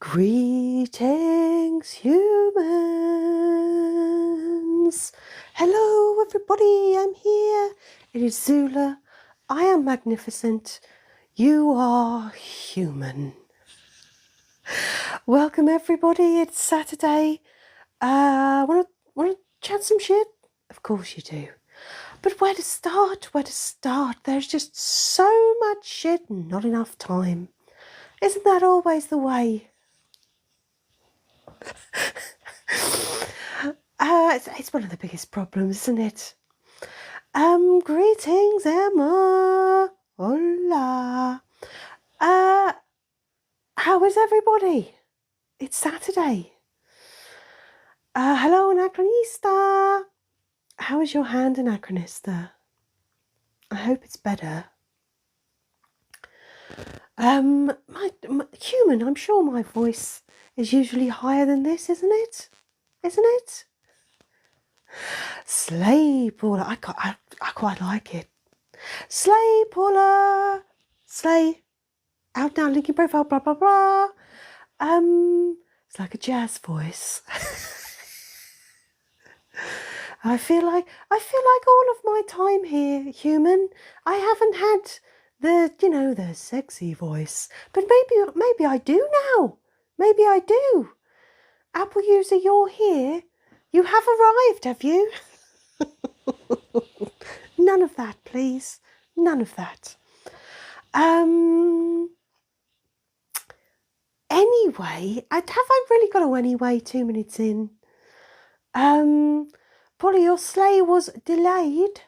Greetings, humans! Hello, everybody, I'm here. It is Zoola. I am magnificent. You are human. Welcome, everybody. It's Saturday. Want to chat some shit? Of course you do. But where to start? Where to start? There's just so much shit and not enough time. Isn't that always the way? It's one of the biggest problems, isn't it? Greetings, Emma. Hola. How is everybody? It's Saturday. Hello, Anachronista. How is your hand, Anachronista? I hope it's better. My human, I'm sure my voice is usually higher than this, isn't it? Isn't it? Sleigh puller. I quite like it. Sleigh puller. Sleigh. Out now, linking profile, blah, blah, blah. It's like a jazz voice. I feel like all of my time here, human, I haven't had the sexy voice. But maybe I do now. Maybe I do. Apple user, you're here. You have arrived, have you? None of that, please. None of that. Anyway, have I really got to anyway 2 minutes in? Polly, your sleigh was delayed.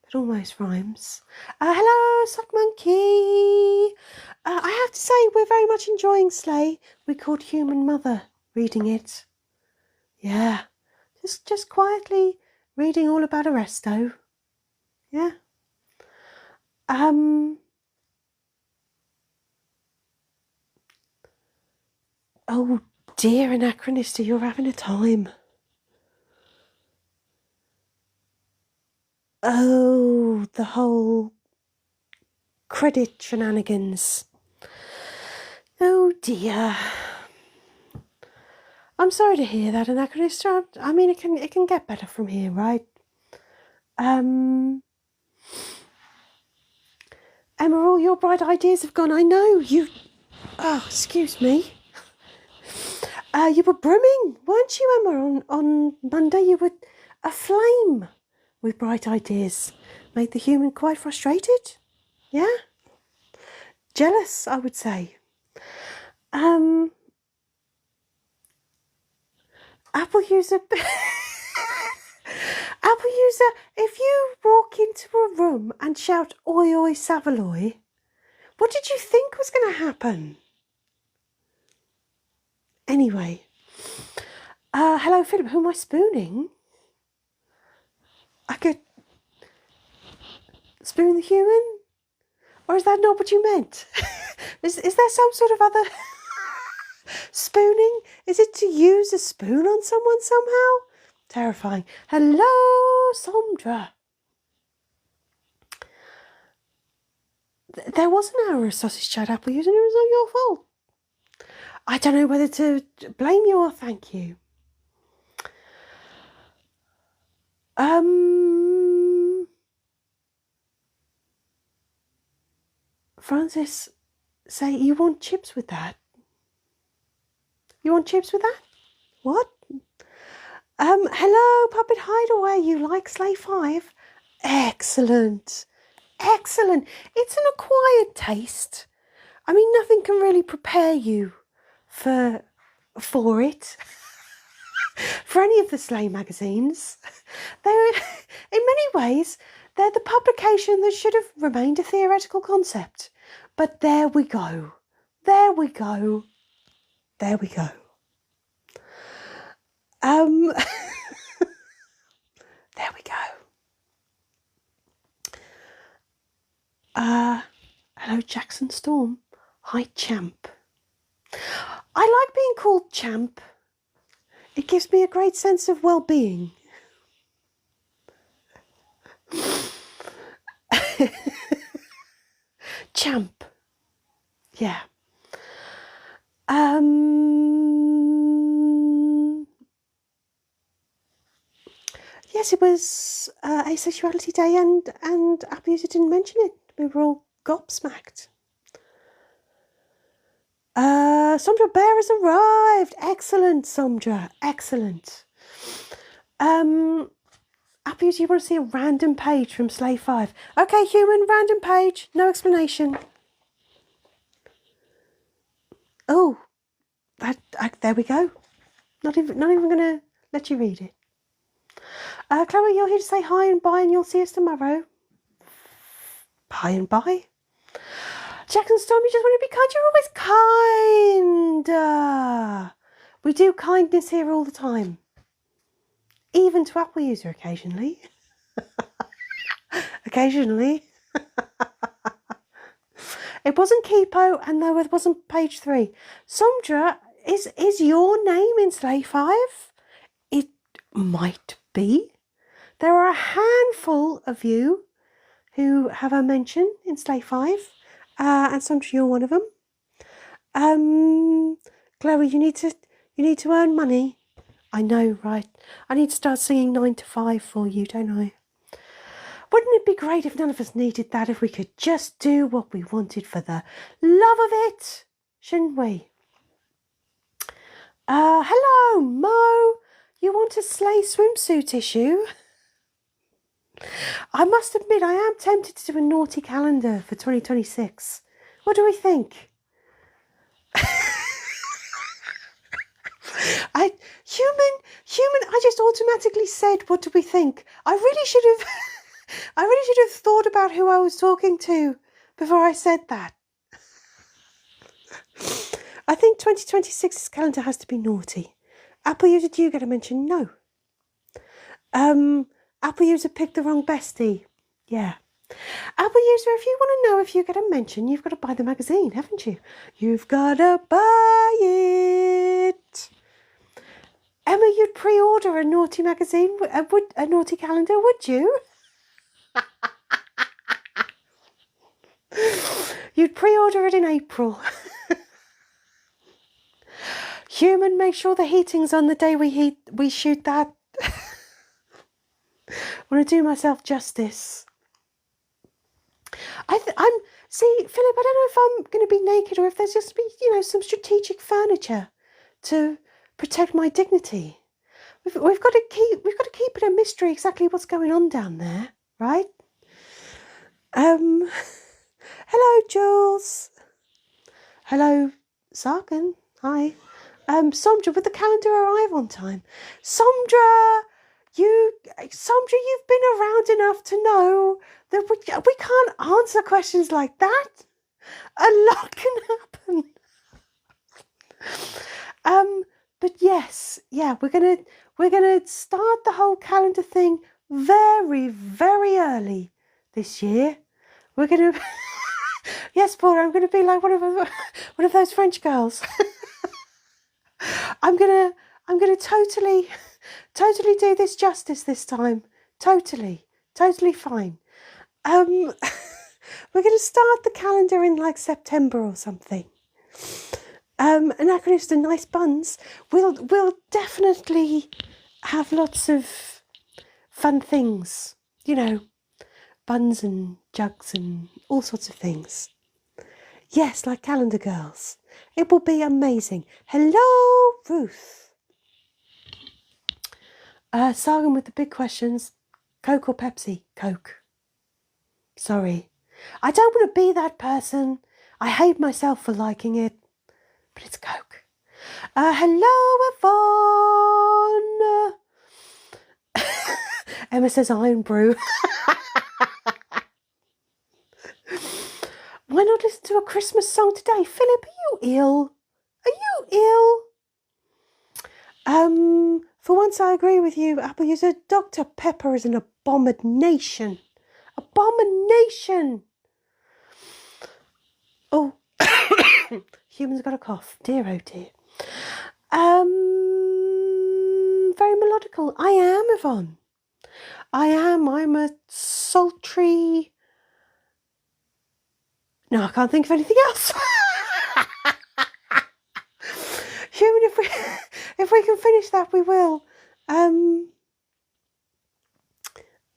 That almost rhymes. Hello, Sock Monkey. I have to say, we're very much enjoying Sleigh. We called Human Mother reading it. Yeah, just quietly reading all about Arresto. Yeah. Oh dear, Anachronista, you're having a time. Oh, the whole credit shenanigans. Oh dear. I'm sorry to hear that, Anachronista. I mean, it can get better from here, right? Emma, all your bright ideas have gone. I know you. Oh, excuse me. You were brimming, weren't you, Emma? On Monday, you were aflame with bright ideas. Made the human quite frustrated. Yeah. Jealous, I would say. Apple user. Apple user, if you walk into a room and shout "Oi, oi, Savaloy," what did you think was going to happen? Anyway, hello, Philip. Who am I spooning? I could spoon the human, or is that not what you meant? is there some sort of other spooning? Is it to use a spoon on someone somehow? Terrifying. Hello, Sondra. There was an hour of sausage chat, Apple user, and it was not your fault. I don't know whether to blame you or thank you. Francis, say you want chips with that? You want chips with that? What? Hello, Puppet Hideaway. You like Sleigh 5? Excellent. Excellent. It's an acquired taste. I mean, nothing can really prepare you for it. For any of the Sleigh magazines. They're, in many ways, they're the publication that should have remained a theoretical concept. But there we go. There we go. There we go. There we go. Hello, Jackson Storm. Hi, Champ. I like being called Champ. It gives me a great sense of well-being. Champ. Yeah. Yes, it was Asexuality Day, and Apple User didn't mention it. We were all gobsmacked. Sondra Bear has arrived. Excellent, Sondra. Excellent. Apple User, you want to see a random page from Slave 5? Okay, human, random page. No explanation. Oh, there we go. Not even going to let you read it. Chloe, you're here to say hi and bye, and you'll see us tomorrow. Bye and bye. Jackson Storm, you just want to be kind. You're always kind. We do kindness here all the time. Even to Apple User occasionally. Occasionally. It wasn't Kipo, and no, it wasn't page 3. Sondra, is your name in Slay 5? It might be. There are a handful of you who have a mention in Slay 5, and Sondra, you're one of them. Chloe, you need to earn money. I know, right? I need to start singing 9 to 5 for you, don't I? Wouldn't it be great if none of us needed that, if we could just do what we wanted for the love of it, shouldn't we? Hello, Mo. You want a Slay swimsuit issue? I must admit, I am tempted to do a naughty calendar for 2026. What do we think? Human, I just automatically said, what do we think? I really should have thought about who I was talking to before I said that. I think 2026's calendar has to be naughty. Apple User, do you get a mention? No. Apple User picked the wrong bestie. Yeah. Apple User, if you want to know if you get a mention, you've got to buy the magazine, haven't you? You've got to buy it. Emma, you'd pre-order a naughty magazine, a naughty calendar, would you? You'd pre-order it in April. Human, make sure the heating's on the day we shoot that. I want to do myself justice. See, Philip, I don't know if I'm going to be naked or if there's just be, some strategic furniture to protect my dignity. We've got to keep it a mystery exactly what's going on down there, right? Hello, Jules. Hello, Sarkin. Hi. Sondra, would the calendar arrive on time? Sondra, you've been around enough to know that we can't answer questions like that. A lot can happen. But yes, yeah, we're gonna start the whole calendar thing very, very early this year. We're gonna yes, Paul, I'm gonna be like one of those French girls. I'm gonna totally do this justice this time. Totally fine. We're gonna start the calendar in like September or something. Anachronist and nice buns. We'll definitely have lots of fun things. Buns and jugs and all sorts of things. Yes, like calendar girls. It will be amazing. Hello, Ruth. Sargon with the big questions. Coke or Pepsi? Coke. Sorry. I don't want to be that person. I hate myself for liking it. But it's Coke. Hello, Yvonne. Emma says Iron Brew. Why not listen to a Christmas song today? Philip, are you ill? Are you ill? For once I agree with you, Apple User. Dr. Pepper is an abomination. Abomination. Oh, human's got a cough. Dear, oh dear. Very melodical. I am, Yvonne. I am. I'm a sultry... No, I can't think of anything else. Human, if we can finish that, we will.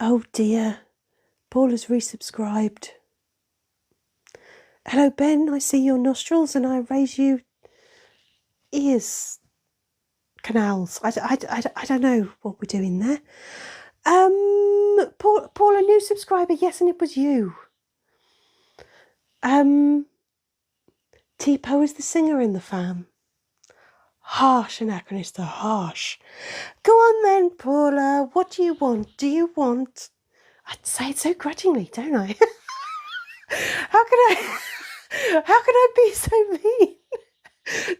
Oh dear, Paula's resubscribed. Hello Ben, I see your nostrils and I raise you ears, canals. I don't know what we're doing there. Paula, new subscriber, yes, and it was you. Tipo is the singer in the fam. Harsh, Anachronista, harsh. Go on then, Paula, what do you want? Do you want... I'd say it so grudgingly, don't I? How can I be so mean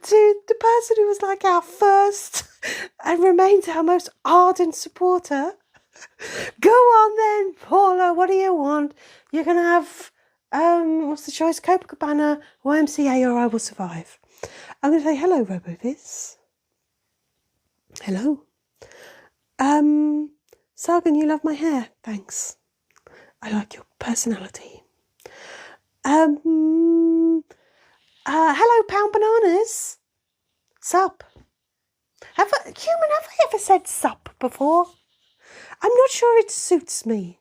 to the person who was like our first and remains our most ardent supporter? Go on then, Paula, what do you want? You're going to have, what's the choice? Copacabana, YMCA, or I Will Survive. I'm going to say hello, RoboViz. Hello. Sargon, you love my hair. Thanks. I like your personality. Hello, Pound Bananas. Sup? Have I ever said sup before? I'm not sure it suits me.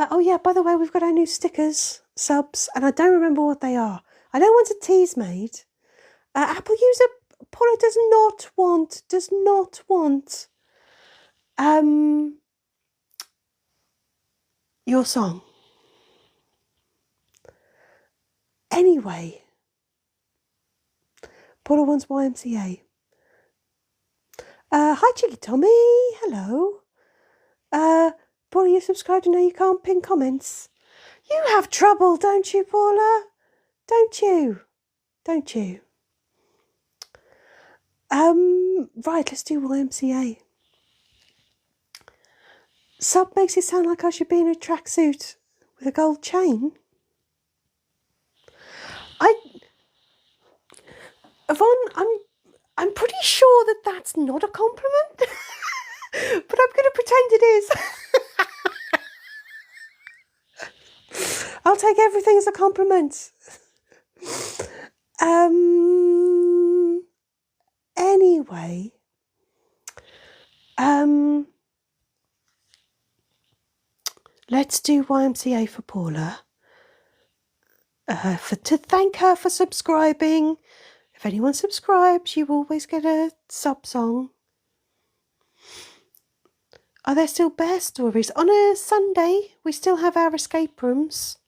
Oh yeah, by the way, we've got our new stickers, subs, and I don't remember what they are. I don't want a tease made. Apple user Paula does not want your song. Anyway, Paula wants YMCA. Hi Cheeky Tommy, hello. Paula, you subscribed and now you can't pin comments. You have trouble, don't you, Paula? Don't you? Right, let's do YMCA. Sub makes it sound like I should be in a tracksuit with a gold chain. Yvonne, I'm pretty sure that that's not a compliment, but I'm going to pretend it is. I'll take everything as a compliment. Anyway, let's do YMCA for Paula. To thank her for subscribing. If anyone subscribes, you always get a sub song. Are there still bear stories? On a Sunday, we still have our escape rooms.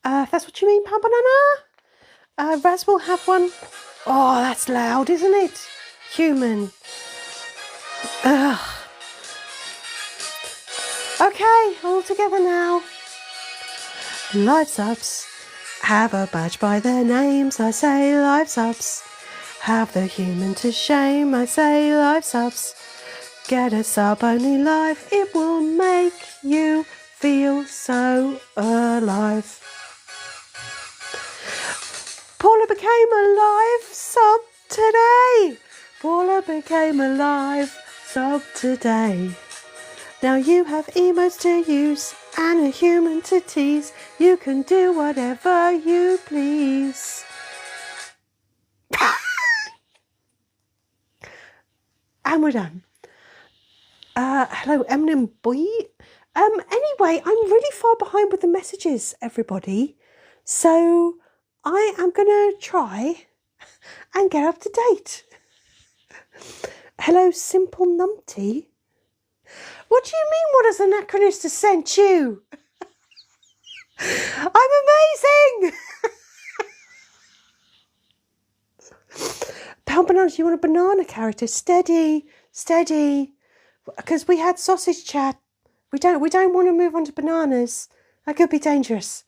If that's what you mean, Pam Banana. Raz will have one. Oh, that's loud, isn't it? Human. Ugh. Okay, all together now. Live subs. Have a badge by their names, I say live subs. Have the human to shame, I say live subs. Get a sub only live, it will make you feel so alive. Paula became a live sub today. Paula became a live sub today. Now you have emotes to use and a human to tease. You can do whatever you please. And we're done. Hello, Eminem boy. Anyway, I'm really far behind with the messages, everybody. So I am going to try and get up to date. Hello, Simple Numpty. What do you mean, what has Anachronista sent you? I'm amazing! Pound Bananas, you want a banana character? Steady. Because we had sausage chat. We don't want to move on to bananas. That could be dangerous.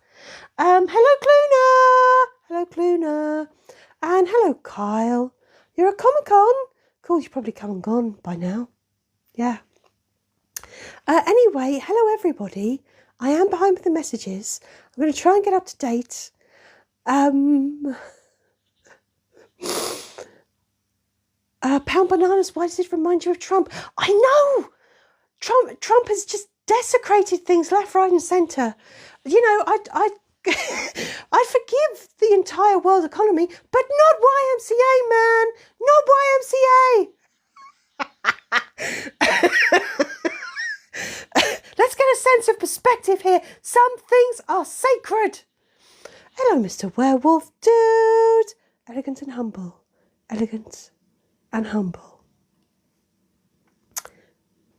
Hello, Cluna. And hello, Kyle. You're a Comic-Con? Cool, you've probably come and gone by now. Yeah. Anyway, hello everybody. I am behind with the messages. I'm going to try and get up to date. Pound Bananas, why does it remind you of Trump? I know! Trump has just desecrated things left, right and centre. You know, I'd forgive the entire world economy, but not YMCA, man! Not YMCA! Let's get a sense of perspective here. Some things are sacred. Hello, Mr. Werewolf Dude. Elegant and humble. Elegant and humble.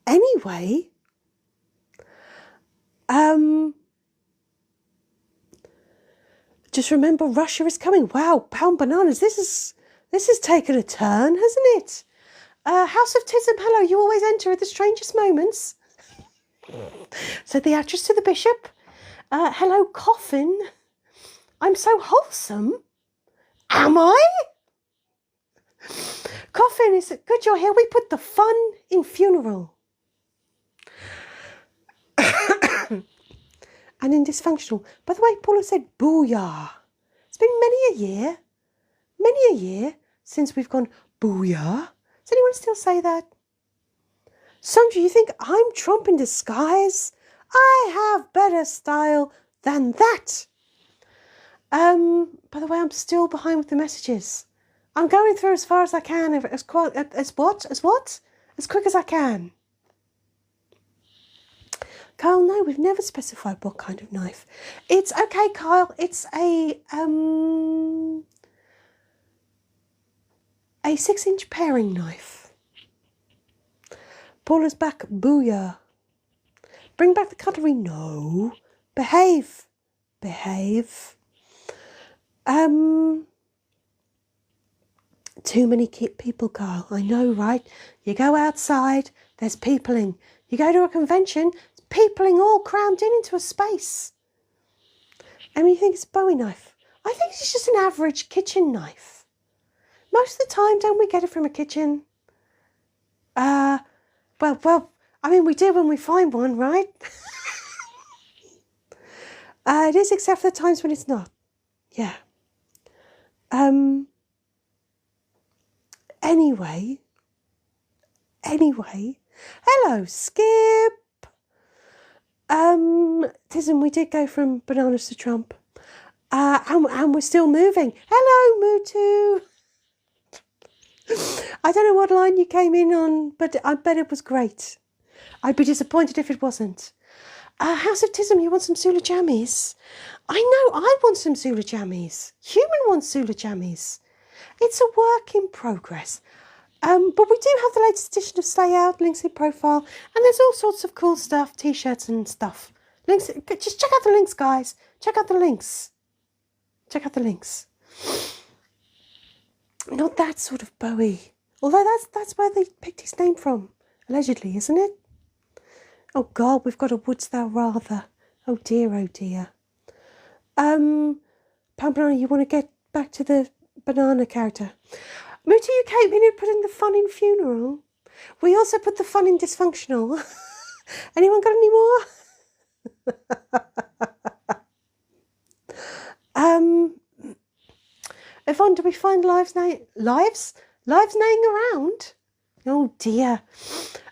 Anyway, just remember Russia is coming. Wow, pound bananas. This is taken a turn, hasn't it? House of Tism, hello, you always enter at the strangest moments. Said the actress to the bishop. Hello, coffin. I'm so wholesome. Am I? Coffin, is it good you're here? We put the fun in funeral. And in dysfunctional. By the way, Paula said booyah. It's been many a year since we've gone booyah. Does anyone still say that? Sandra, you think I'm Trump in disguise? I have better style than that. By the way, I'm still behind with the messages. I'm going through as far as I can, as quick as I can. Kyle, no, we've never specified what kind of knife. It's okay, Kyle. It's a 6-inch paring knife. Paula's back. Booyah. Bring back the cutlery. No. Behave. Too many people, Kyle. I know, right? You go outside, there's peopling. You go to a convention, it's peopling all crammed into a space. I mean, you think it's a Bowie knife. I think it's just an average kitchen knife. Most of the time, don't we get it from a kitchen? Well, I mean, we do when we find one, right? It is, except for the times when it's not. Yeah. Anyway. Hello, Skip. Tism, we did go from bananas to Trump. And we're still moving. Hello, Mutu. I don't know what line you came in on, but I bet it was great. I'd be disappointed if it wasn't. House of Tism, you want some Zoola jammies? I know, I want some Zoola jammies. Human wants Zoola jammies. It's a work in progress. But we do have the latest edition of Stay Out, links in profile, and there's all sorts of cool stuff, t-shirts and stuff. Links, just check out the links, guys. Check out the links. Not that sort of Bowie. Although that's where they picked his name from, allegedly, isn't it? Oh God, we've got a wouldst thou rather. Oh dear, oh dear. Pound Banana, you want to get back to the banana character? Muti, you came in and put in the fun in funeral. We also put the fun in dysfunctional. Anyone got any more? Yvonne, do we find lives neighing around? Oh dear.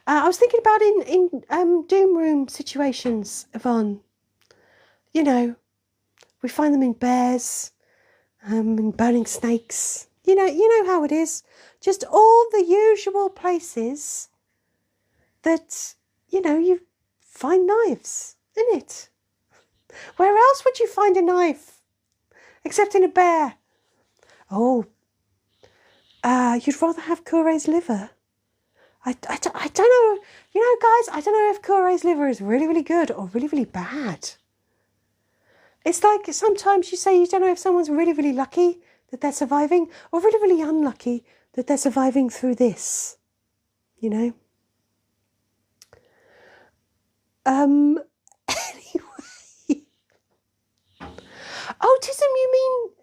I was thinking about in doom room situations, Yvonne. You know, we find them in bears, in burning snakes. You know how it is. Just all the usual places that, you find knives, innit? Where else would you find a knife? Except in a bear. Oh, you'd rather have Cure's liver? I don't know. Guys, I don't know if Cure's liver is really, really good or really, really bad. It's like sometimes you say you don't know if someone's really, really lucky that they're surviving or really, really unlucky that they're surviving through this. Anyway. Oh, Tism,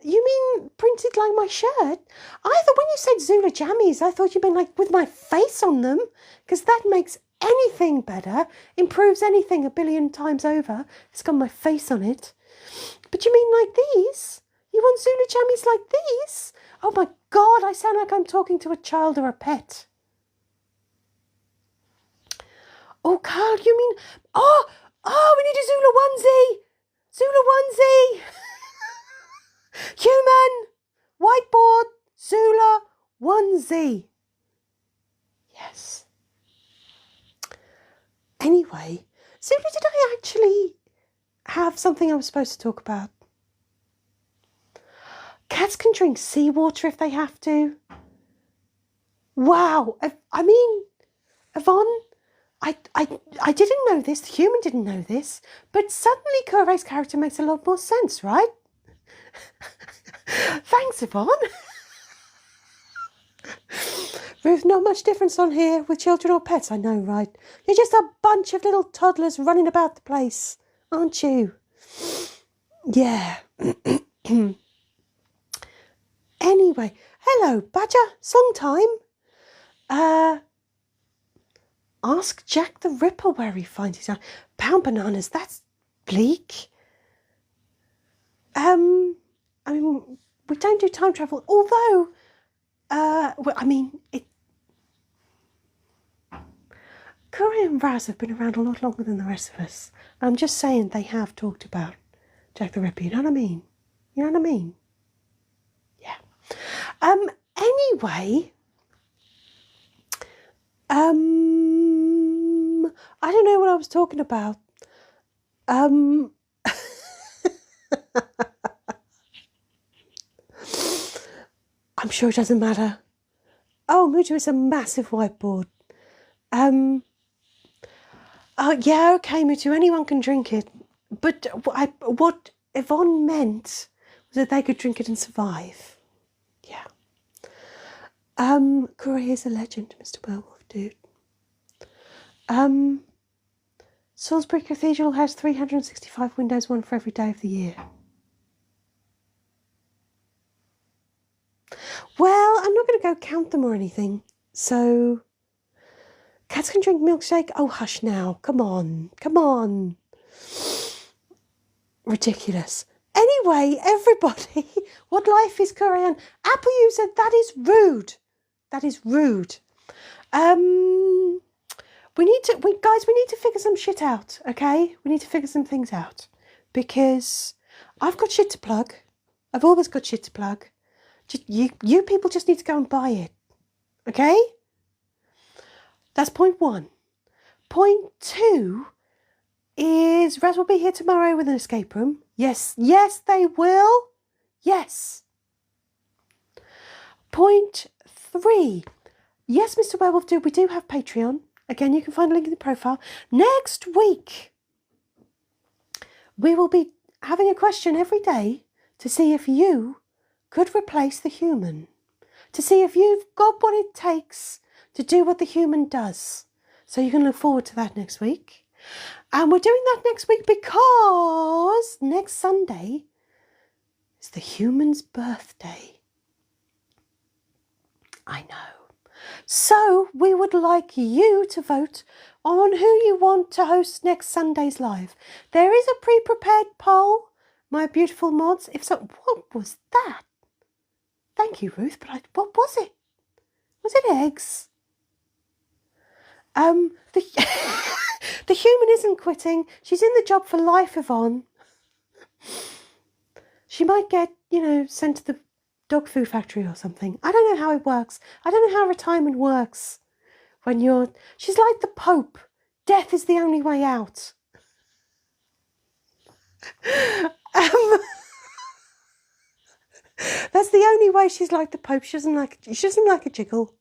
you mean printed like my shirt? I thought when you said Zoola jammies, I thought you meant like with my face on them, because that makes anything better, improves anything a billion times over. It's got my face on it. But you mean like these? You want Zoola jammies like these? Oh my God, I sound like I'm talking to a child or a pet. Oh, Carl, you mean... Oh, we need a Zoola onesie. Zoola onesie. Human, whiteboard, Zoola onesie. Yes. Anyway, Zoola, did I actually have something I was supposed to talk about? Cats can drink seawater if they have to. Wow. I mean, Yvonne, I didn't know this. The human didn't know this. But suddenly Curay's character makes a lot more sense, right? Thanks, Yvonne. Ruth, not much difference on here with children or pets, I know, right? You're just a bunch of little toddlers running about the place, aren't you? Yeah. Anyway, hello, Badger, song time. Ask Jack the Ripper where he finds his own. Pound bananas, that's bleak. I mean, we don't do time travel, although, well, I mean, Curry and Raz have been around a lot longer than the rest of us. I'm just saying they have talked about Jack the Ripper, you know what I mean? You know what I mean? Yeah. Anyway, I don't know what I was talking about. I'm sure it doesn't matter. Oh, Mutu is a massive whiteboard. Yeah, okay, Mutu, anyone can drink it. But what Yvonne meant was that they could drink it and survive. Yeah. Corey is a legend, Mr. Werewolf Dude. Salisbury Cathedral has 365 windows, one for every day of the year. Well, I'm not going to go count them or anything. So, cats can drink milkshake? Oh, hush now. Come on. Come on. Ridiculous. Anyway, everybody, what life is Korean? Apple user, that is rude. That is rude. We need to figure some shit out, okay? We need to figure some things out. Because I've got shit to plug. I've always got shit to plug. You people just need to go and buy it. Okay? That's point one. Point two is Raz will be here tomorrow with an escape room. Yes, they will. Yes. Point three. Yes, Mr. Werewolf Dude, we do have Patreon. Again, you can find a link in the profile. Next week, we will be having a question every day to see if you could replace the human. To see if you've got what it takes to do what the human does. So you can look forward to that next week. And we're doing that next week because next Sunday is the human's birthday. I know. So we would like you to vote on who you want to host next Sunday's live. There is a pre-prepared poll, my beautiful mods. If so, what was that? Thank you, Ruth, but what was it? Was it eggs? The human isn't quitting. She's in the job for life, Yvonne. She might get, sent to the dog food factory or something. I don't know how it works. I don't know how retirement works. She's like the Pope. Death is the only way out. That's the only way she's like the Pope. She doesn't like a jiggle.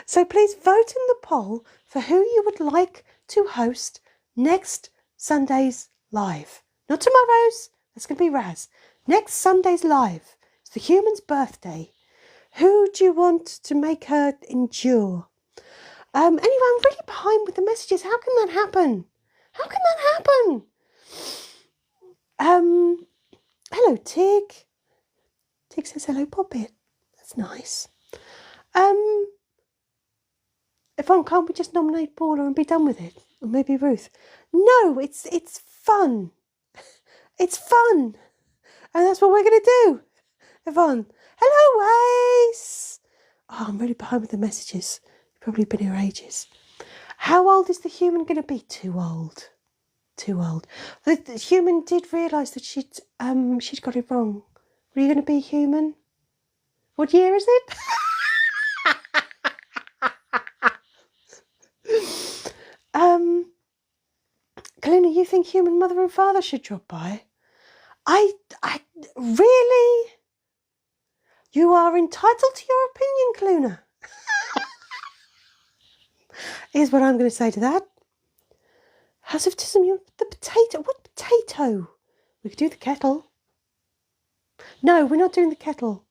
So please vote in the poll for who you would like to host next Sunday's live. Not tomorrow's. That's going to be Raz. Next Sunday's live. It's the human's birthday. Who do you want to make her endure? Anyway, I'm really behind with the messages. How can that happen? How can that happen? Hello, Tig. Tig says hello, Poppet. That's nice. Yvonne, can't we just nominate Paula and be done with it? Or maybe Ruth? No, it's fun. It's fun. And that's what we're going to do. Yvonne. Hello, Ace. Oh, I'm really behind with the messages. You've probably been here ages. How old is the human going to be? Too old. Too old. The human did realise that she'd got it wrong. Were you going to be human? What year is it? think human mother and father should drop by? I really? You are entitled to your opinion, Cluna. Here's what I'm going to say to that. House of Tism, the potato. What potato? We could do the kettle. No, we're not doing the kettle.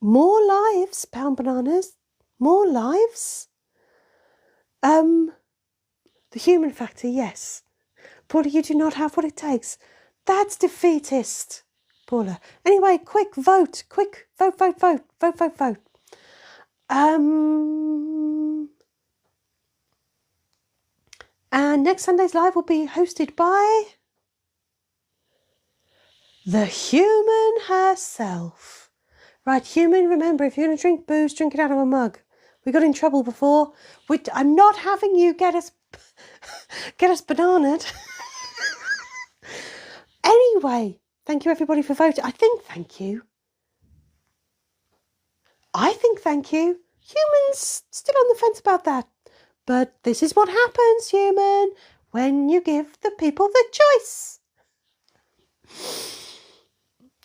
More lives, pound bananas. More lives. The human factor, yes. Paula, you do not have what it takes. That's defeatist, Paula. Anyway, quick vote. Quick vote, vote, vote, vote, vote, vote. And next Sunday's live will be hosted by the human herself. Right, human, remember, if you're going to drink booze, drink it out of a mug. We got in trouble before. I'm not having you get us bananaed. Anyway, thank you everybody for voting. I think thank you. Humans still on the fence about that. But this is what happens, human, when you give the people the choice.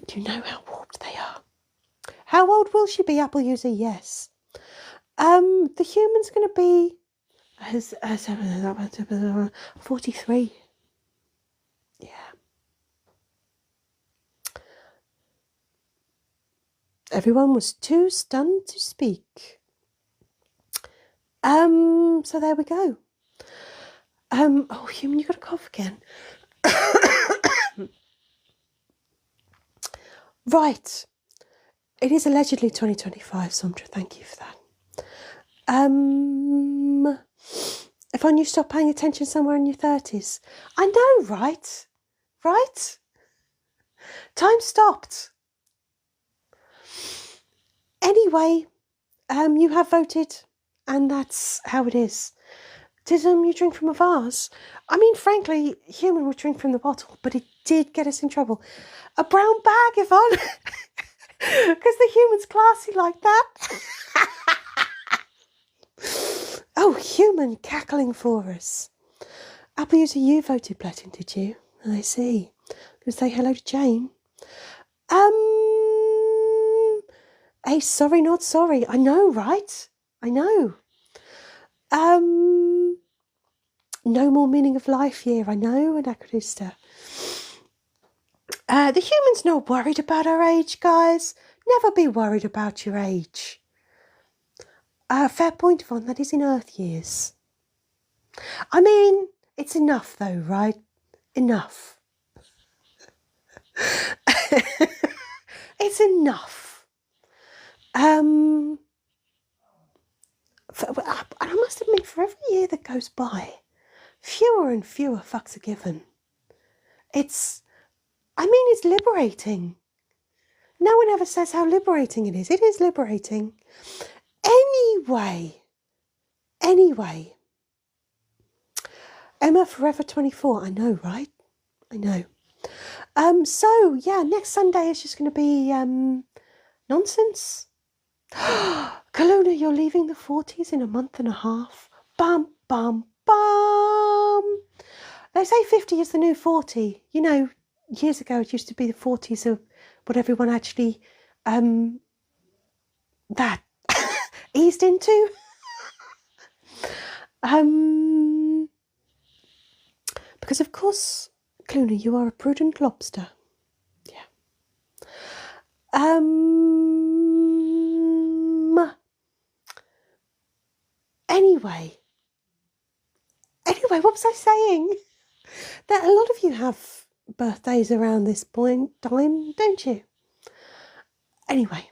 Do you know how warped they are? How old will she be, Apple user? Yes. The human's going to be 43. Yeah. Everyone was too stunned to speak. So there we go. Oh, human, you got a cough again. Right. It is allegedly 2025, Sondra. Thank you for that. If only you stop paying attention somewhere in your 30s. I know, right? Right? Time stopped. Anyway, you have voted, and that's how it is. Tism, you drink from a vase. I mean, frankly, human would drink from the bottle, but it did get us in trouble. A brown bag, Yvonne, because the human's classy like that. Oh, human cackling for us. Apple user, you voted Platin, did you? I see. I'm going to say hello to Jane. Hey, sorry, not sorry. I know, right? I know. No more meaning of life year. I know, Anachronista. The human's not worried about our age, guys. Never be worried about your age. Fair point, Yvonne. That is in Earth years. I mean, it's enough though, right? Enough. It's enough. And I must admit, for every year that goes by, fewer and fewer fucks are given. It's liberating. No one ever says how liberating it is. It is liberating. Anyway. Emma Forever 24. I know, right? I know. So, yeah, next Sunday is just going to be nonsense. Kelowna, you're leaving the 40s in a month and a half. Bum, bum, bum. They say 50 is the new 40. You know, years ago it used to be the 40s of what everyone actually that eased into. Because of course, Kelowna, you are a prudent lobster. Yeah. Anyway, what was I saying? That a lot of you have birthdays around this point time, don't you? Anyway.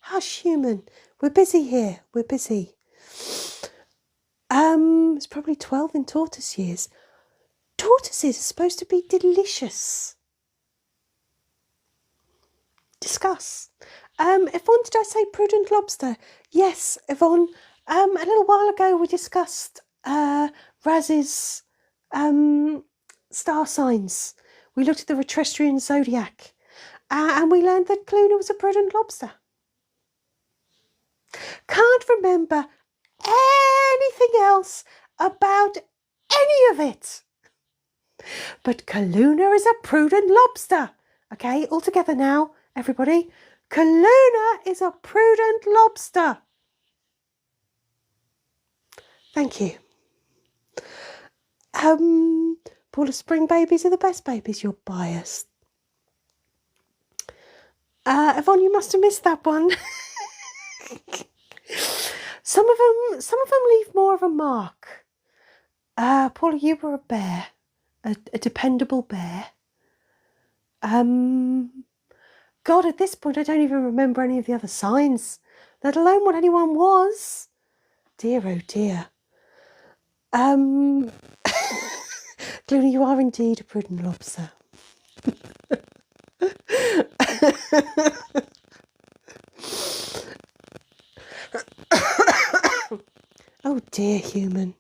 Hush, human. We're busy here. We're busy. It's probably 12 in tortoise years. Tortoises are supposed to be delicious. Discuss. Yvonne, did I say prudent lobster? Yes, Yvonne. A little while ago we discussed Raz's star signs. We looked at the Retrastrian zodiac and we learned that Kelowna was a prudent lobster. Can't remember anything else about any of it. But Kaluna is a prudent lobster. Okay, all together now, everybody. Kaluna is a prudent lobster. Thank you. Paula, spring babies are the best babies. You're biased. Yvonne, you must have missed that one. Some of them leave more of a mark. Paula, you were a bear, a dependable bear. God, at this point, I don't even remember any of the other signs, let alone what anyone was. Dear, oh dear. Clearly, you are indeed a prudent lobster. Oh dear, human.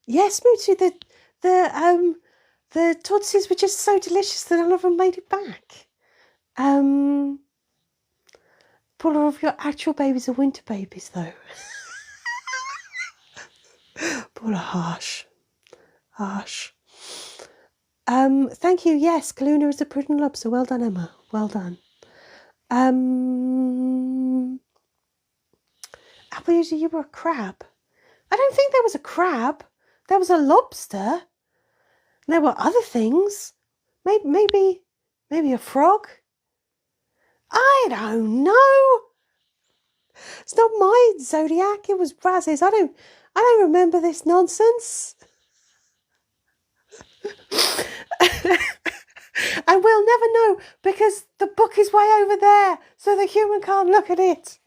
Yes, Moochie, the todsies were just so delicious that none of them made it back. Paula, of your actual babies are winter babies, though. Paula, harsh. Thank you. Yes, Kaluna is a prudent lobster. Well done, Emma. Well done. Apple user, you were a crab. I don't think there was a crab. There was a lobster. There were other things. Maybe a frog. I don't know. It's not my zodiac. It was Braz's. I don't remember this nonsense. And we'll never know because the book is way over there, so the human can't look at it.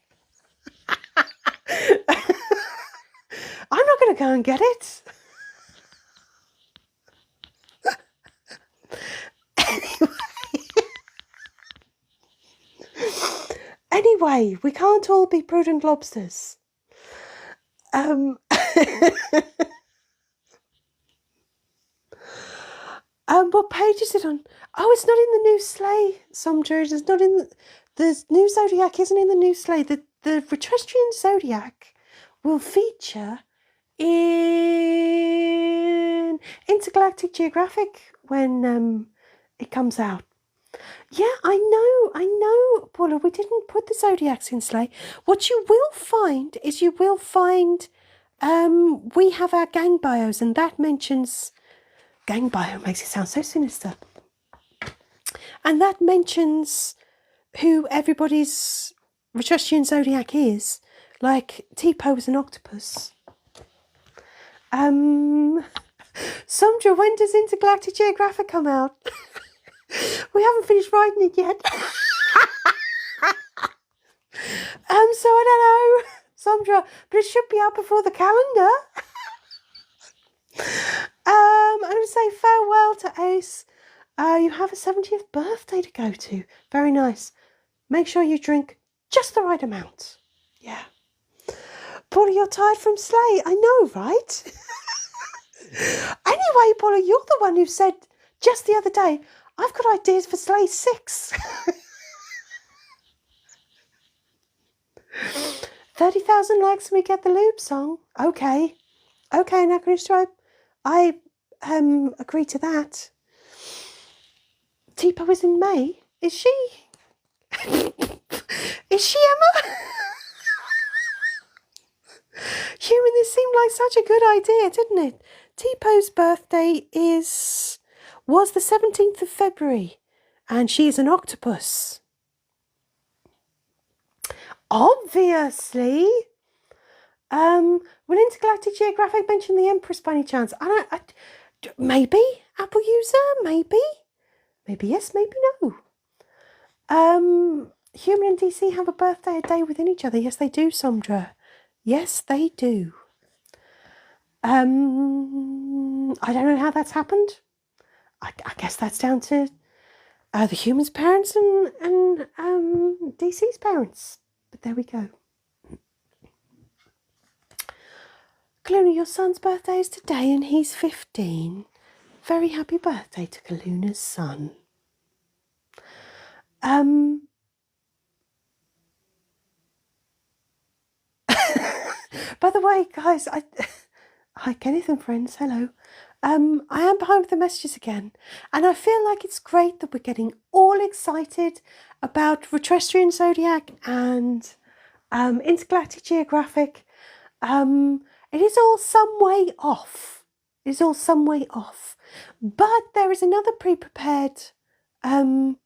I'm not going to go and get it. Anyway, we can't all be prudent lobsters. What page is it on? Oh, it's not in the new sleigh, Somdra. It's not in the new zodiac. Isn't in the new sleigh. The Retristrian zodiac will feature in Intergalactic Geographic when it comes out. Yeah, I know, Paula. We didn't put the zodiacs in sleigh. What you will find is we have our gang bios, and that mentions. Gang bio makes it sound so sinister. And that mentions who everybody's Retristrian zodiac is. Like, Tipo is an octopus. Sandra, when does Intergalactic Geographic come out? We haven't finished writing it yet. So I don't know, Sandra, but it should be out before the calendar. I'm going to say farewell to Ace. You have a 70th birthday to go to. Very nice. Make sure you drink just the right amount. Yeah. Paula, you're tired from sleigh. I know, right? Anyway, Paula, you're the one who said just the other day, I've got ideas for sleigh 6. 30,000 likes and we get the lube song. Okay, Nakuru Stripe. I agree to that. Tipo is in May. Is she? Is she, Emma? Human, this seemed like such a good idea, didn't it? Tipo's birthday was the 17th of February, and she is an octopus. Obviously. Will Intergalactic Geographic mention the Empress by any chance? Maybe, Apple user, maybe yes, maybe no. Human and DC have a birthday a day within each other. Yes, they do, Somdra. Yes, they do. I don't know how that's happened. I guess that's down to the human's parents and DC's parents. But there we go. Kaluna, your son's birthday is today and he's 15. Very happy birthday to Kaluna's son. By the way, guys, hi Kenneth and friends, hello. I am behind with the messages again, and I feel like it's great that we're getting all excited about Terrestrian Zodiac and Intergalactic Geographic. It is all some way off. It is all some way off. But there is another pre-prepared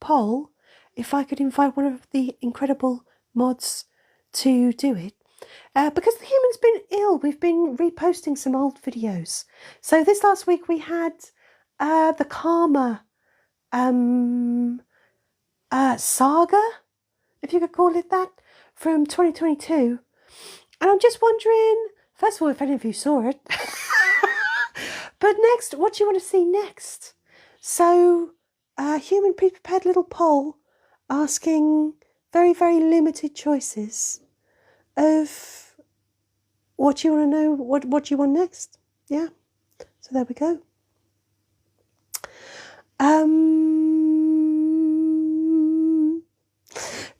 poll. If I could invite one of the incredible mods to do it. Because the human's been ill, we've been reposting some old videos. So this last week we had the Karma saga, if you could call it that, from 2022. And I'm just wondering, first of all, if any of you saw it. But next, what do you want to see next? So, human pre-prepared little poll asking very, very limited choices of what you want to know, what you want next. Yeah, so there we go.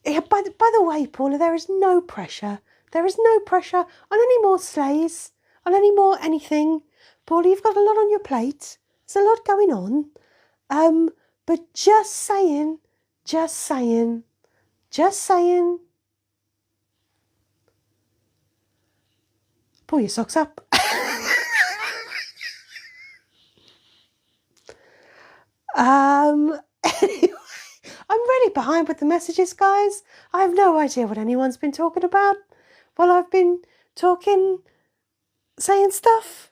Yeah, by the way, Paula, there is no pressure. There is no pressure on any more slays, on any more anything. Paula, you've got a lot on your plate. There's a lot going on. But just saying. Pull your socks up. Anyway, I'm really behind with the messages, guys. I have no idea what anyone's been talking about while I've been talking, saying stuff.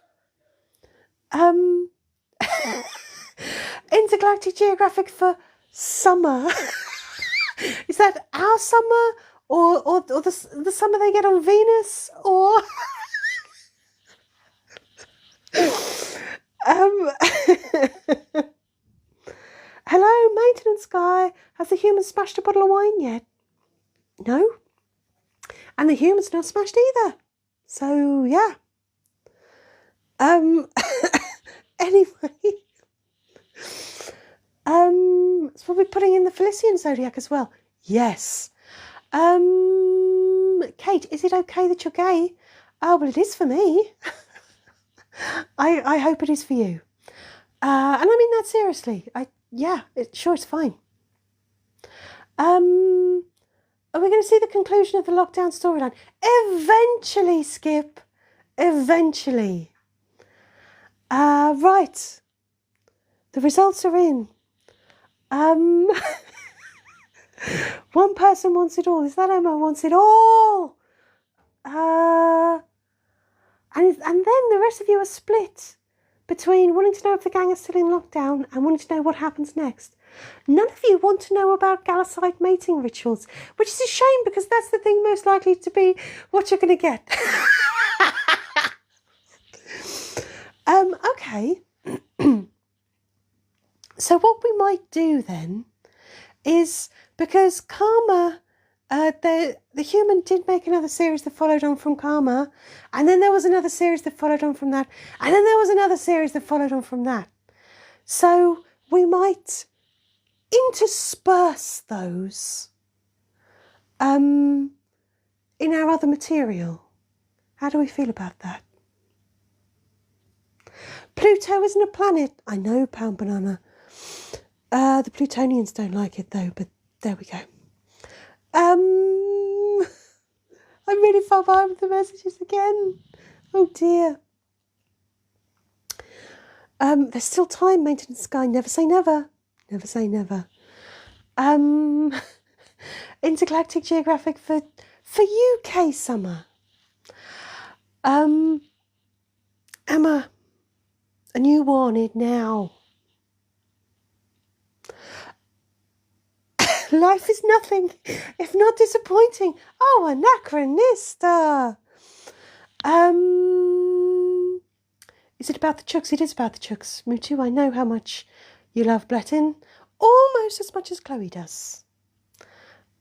Intergalactic Geographic for summer. Is that our summer or the summer they get on Venus or hello, maintenance guy. Has the human smashed a bottle of wine yet? No. And the human's not smashed either. So yeah. Anyway. So we'll be putting in the Felician Zodiac as well. Yes. Kate, is it okay that you're gay? Oh, well, it is for me. I hope it is for you. And I mean that seriously. Sure, it's fine. Are we going to see the conclusion of the lockdown storyline? Eventually, Skip. Eventually. Right. The results are in. One person wants it all. Is that Emma wants it all? And then the rest of you are split between wanting to know if the gang is still in lockdown and wanting to know what happens next. None of you want to know about Galicite mating rituals, which is a shame because that's the thing most likely to be what you're going to get. Okay. So what we might do then is, because Karma, the human did make another series that followed on from Karma, and then there was another series that followed on from that, and then there was another series that followed on from that. So we might intersperse those in our other material. How do we feel about that? Pluto isn't a planet. I know, Pound Banana. The Plutonians don't like it though, but there we go. I'm really far behind with the messages again. Oh dear. There's still time, maintenance guy. Never say never. Never say never. Intergalactic Geographic for UK summer. Emma, a new warning now. Life is nothing if not disappointing. Oh, anachronista. Is it about the chooks? It is about the chooks. Mutu, I know how much you love Bletton. Almost as much as Chloe does.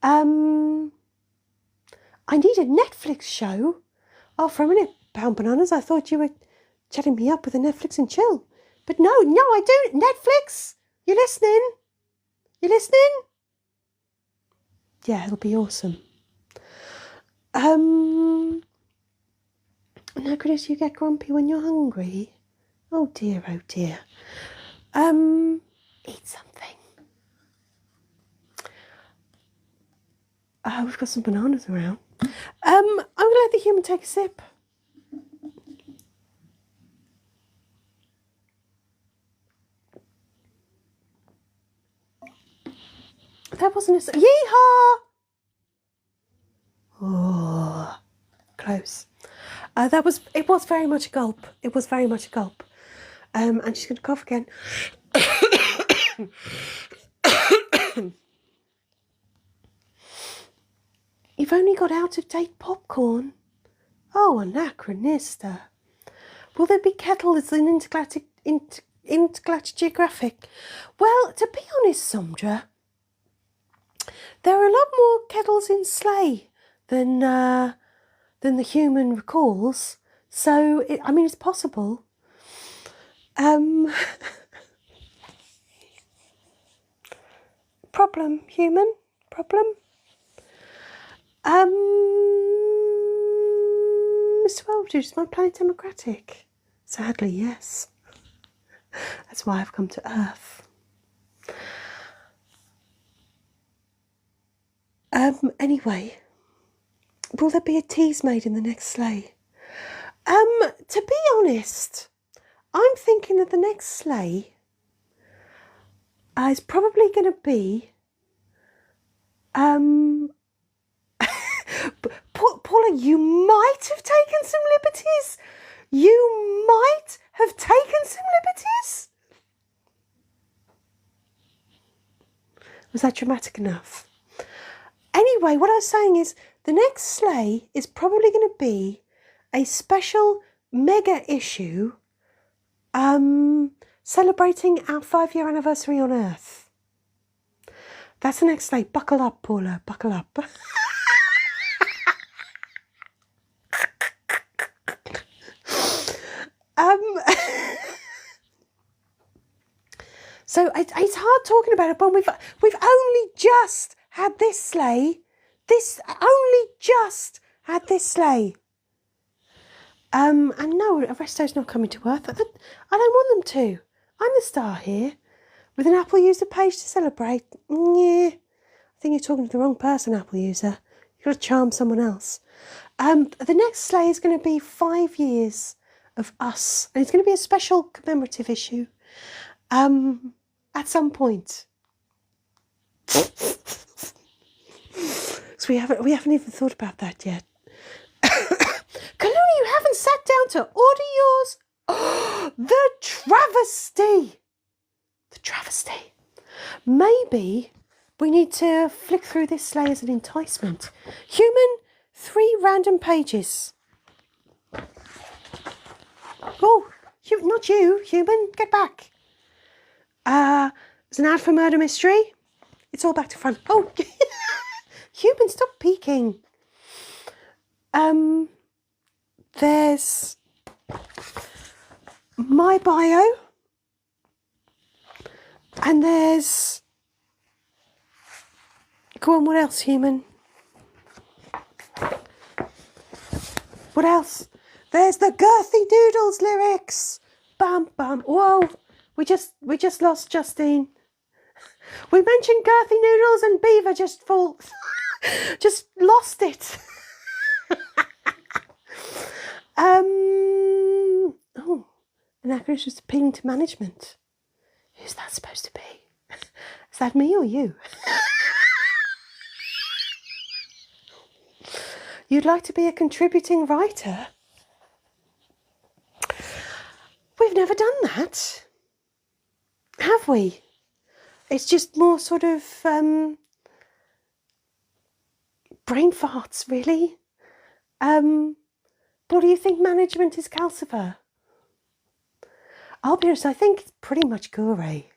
I need a Netflix show. Oh, for a minute, Pound Bananas, I thought you were chatting me up with a Netflix and chill. But no, I don't. Netflix, you listening? You listening? Yeah, it'll be awesome. Now, Chris, you get grumpy when you're hungry. Oh dear, oh dear. Eat something. We've got some bananas around. I'm going to let the human take a sip. That wasn't a... Yeehaw! Oh, close. It was very much a gulp. It was very much a gulp. And she's going to cough again. You've only got out-of-date popcorn. Oh, anachronista. Will there be kettles in Intergalactic Geographic? Well, to be honest, Sondra, there are a lot more kettles in Slay than the human recalls. So, it's possible. Problem, human? Problem? Mr. Welbridge, is my planet democratic? Sadly, yes. That's why I've come to Earth. Anyway, will there be a tease made in the next Slay? To be honest, I'm thinking that the next Slay is probably going to be Paula, you might have taken some liberties. You might have taken some liberties. Was that dramatic enough? Anyway, what I was saying is the next Slay is probably going to be a special mega issue celebrating our 5-year anniversary on Earth. That's the next Slay. Buckle up, Paula, buckle up. So it's hard talking about it, but we've only just had this Slay. Only just had this Slay. And no, Arresto's not coming to Earth. I don't want them to. I'm the star here, with an Apple user page to celebrate. Yeah, I think you're talking to the wrong person, Apple user. You've got to charm someone else. The next Slay is going to be 5 years of us, and it's going to be a special commemorative issue. At some point. So we haven't even thought about that yet. Kaluna, you haven't sat down to order yours. Oh, the travesty. The travesty. Maybe we need to flick through this Slay as an enticement. Human, 3 random pages. Oh, not you, human, get back. There's an ad for murder mystery. It's all back to front. Oh, human, stop peeking. There's my bio. And there's... Go on, what else, human? What else? There's the Girthy Doodles lyrics. Bam, bam. Whoa. We just lost Justine. We mentioned Girthy Noodles and Beaver just lost it. Oh, an actress just appealing to management. Who's that supposed to be? Is that me or you? You'd like to be a contributing writer? We've never done that. Have we? It's just more sort of brain farts, really. What do you think management is, Calcifer? I'll be honest, I think it's pretty much Gore. I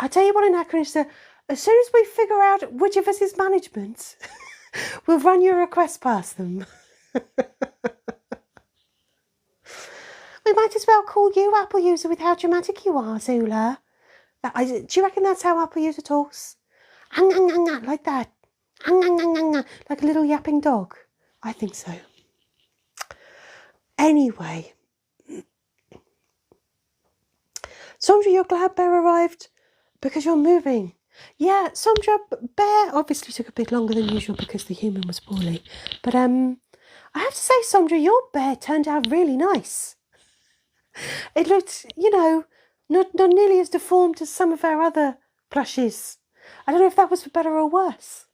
tell you what, Anachronista, as soon as we figure out which of us is management, we'll run your request past them. We might as well call you Apple User with how dramatic you are, Zoola. Do you reckon that's how Apple User talks? Like that. like a little yapping dog? I think so. Anyway, Sandra, your glad Bear arrived because you're moving. Yeah, Sandra, Bear obviously took a bit longer than usual because the human was poorly. But I have to say, Sandra, your bear turned out really nice. It looked, not nearly as deformed as some of our other plushies. I don't know if that was for better or worse.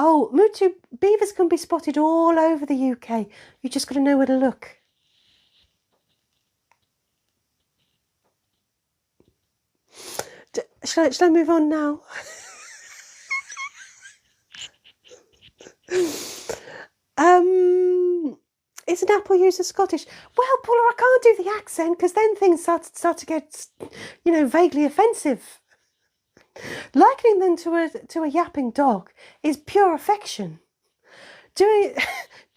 Oh, Mutu, beavers can be spotted all over the UK. You just got to know where to look. Shall I move on now? Is an apple user Scottish? Well, Paula, I can't do the accent because then things start to get, vaguely offensive. Likening them to a yapping dog is pure affection. Doing